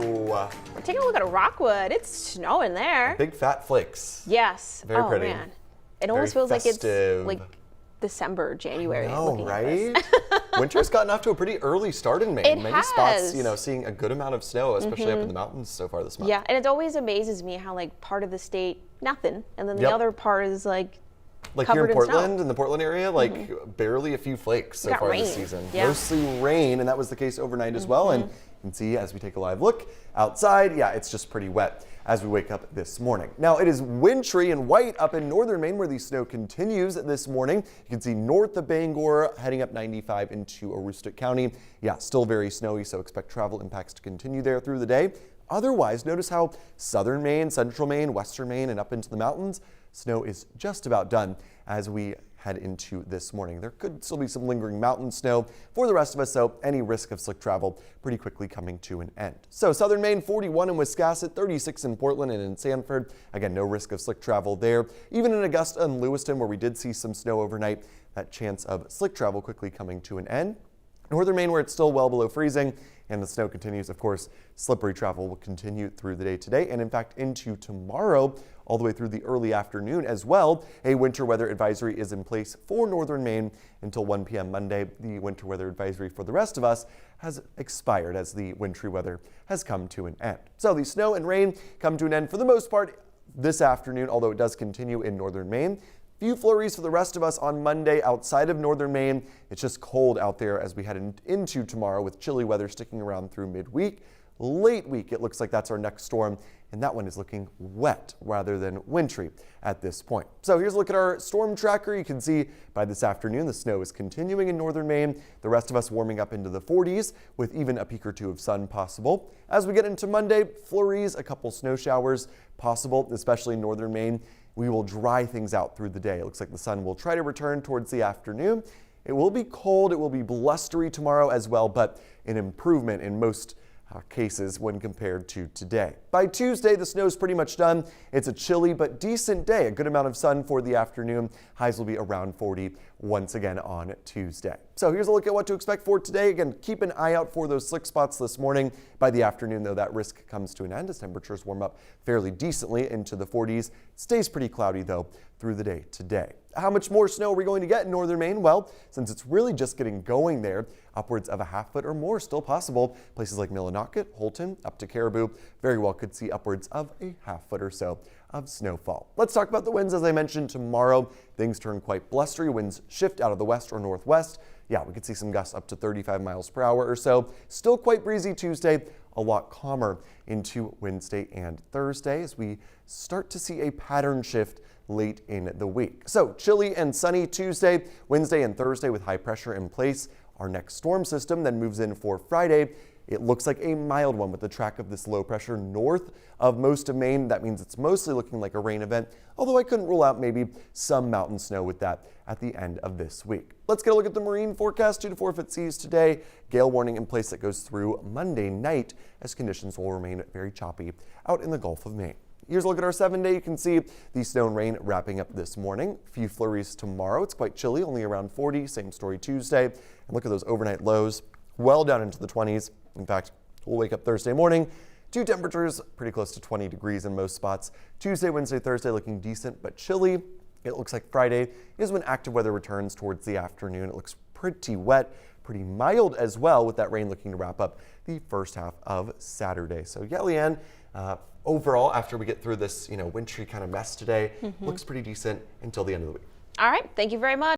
We're taking a look at Rockwood. It's snowing there. Big fat flakes. Yes. Very pretty. Man. It almost feels like it's like December, January. No, right? Winter's gotten off to a pretty early start in Maine. It Many has. spots, seeing a good amount of snow, especially up in the mountains so far this month. Yeah, and it always amazes me how like part of the state, nothing, and then the other part is like here in Portland, snow. in the Portland area, barely a few flakes so far this season. Yeah. Mostly rain, and that was the case overnight as well. And you can see as we take a live look outside, yeah, it's just pretty wet as we wake up this morning. Now it is wintry and white up in northern Maine where the snow continues this morning. You can see north of Bangor heading up 95 into Aroostook County. Yeah, still very snowy, so expect travel impacts to continue there through the day. Otherwise, notice how southern Maine, central Maine, western Maine, and up into the mountains, snow is just about done as we head into this morning. There could still be some lingering mountain snow for the rest of us, so any risk of slick travel pretty quickly coming to an end. So southern Maine, 41 in Wiscasset, 36 in Portland and in Sanford. Again, no risk of slick travel there. Even in Augusta and Lewiston, where we did see some snow overnight, that chance of slick travel quickly coming to an end. Northern Maine, where it's still well below freezing and the snow continues, of course, slippery travel will continue through the day today and in fact into tomorrow, all the way through the early afternoon as well. A winter weather advisory is in place for northern Maine until 1 p.m. Monday. The winter weather advisory for the rest of us has expired as the wintry weather has come to an end. So the snow and rain come to an end for the most part this afternoon, although it does continue in northern Maine. Few flurries for the rest of us on Monday outside of northern Maine. It's just cold out there as we head into tomorrow with chilly weather sticking around through midweek. Late week, it looks like that's our next storm, and that one is looking wet rather than wintry at this point. So here's a look at our storm tracker. You can see by this afternoon, the snow is continuing in northern Maine. The rest of us warming up into the 40s with even a peak or two of sun possible. As we get into Monday, flurries, a couple snow showers possible, especially in northern Maine. We will dry things out through the day. It looks like the sun will try to return towards the afternoon. It will be cold, it will be blustery tomorrow as well, but an improvement in most cases when compared to today. By Tuesday, the snow is pretty much done. It's a chilly but decent day. A good amount of sun for the afternoon. Highs will be around 40 once again on Tuesday. So here's a look at what to expect for today. Again, keep an eye out for those slick spots this morning. By the afternoon, though, that risk comes to an end as temperatures warm up fairly decently into the 40s. It stays pretty cloudy, though, through the day today. How much more snow are we going to get in northern Maine? Well, since it's really just getting going there, upwards of a half foot or more still possible. Places like Millinocket, Holton, up to Caribou, very well could see upwards of a half foot or so of snowfall. Let's talk about the winds. As I mentioned, tomorrow things turn quite blustery. Winds shift out of the west or northwest. Yeah, we could see some gusts up to 35 miles per hour or so. Still quite breezy Tuesday, a lot calmer into Wednesday and Thursday as we start to see a pattern shift late in the week. So chilly and sunny Tuesday, Wednesday and Thursday with high pressure in place. Our next storm system then moves in for Friday. It looks like a mild one with the track of this low pressure north of most of Maine. That means it's mostly looking like a rain event, although I couldn't rule out maybe some mountain snow with that at the end of this week. Let's get a look at the marine forecast. 2 to 4 foot seas today. Gale warning in place that goes through Monday night as conditions will remain very choppy out in the Gulf of Maine. Here's a look at our 7-day. You can see the snow and rain wrapping up this morning. A few flurries tomorrow. It's quite chilly, only around 40. Same story Tuesday. And look at those overnight lows, well down into the 20s. In fact, we'll wake up Thursday morning to temperatures pretty close to 20 degrees in most spots. Tuesday, Wednesday, Thursday looking decent but chilly. It looks like Friday is when active weather returns towards the afternoon. It looks pretty wet, pretty mild as well, with that rain looking to wrap up the first half of Saturday. So yeah, Leanne, overall, after we get through this, wintry kind of mess today, looks pretty decent until the end of the week. All right, thank you very much.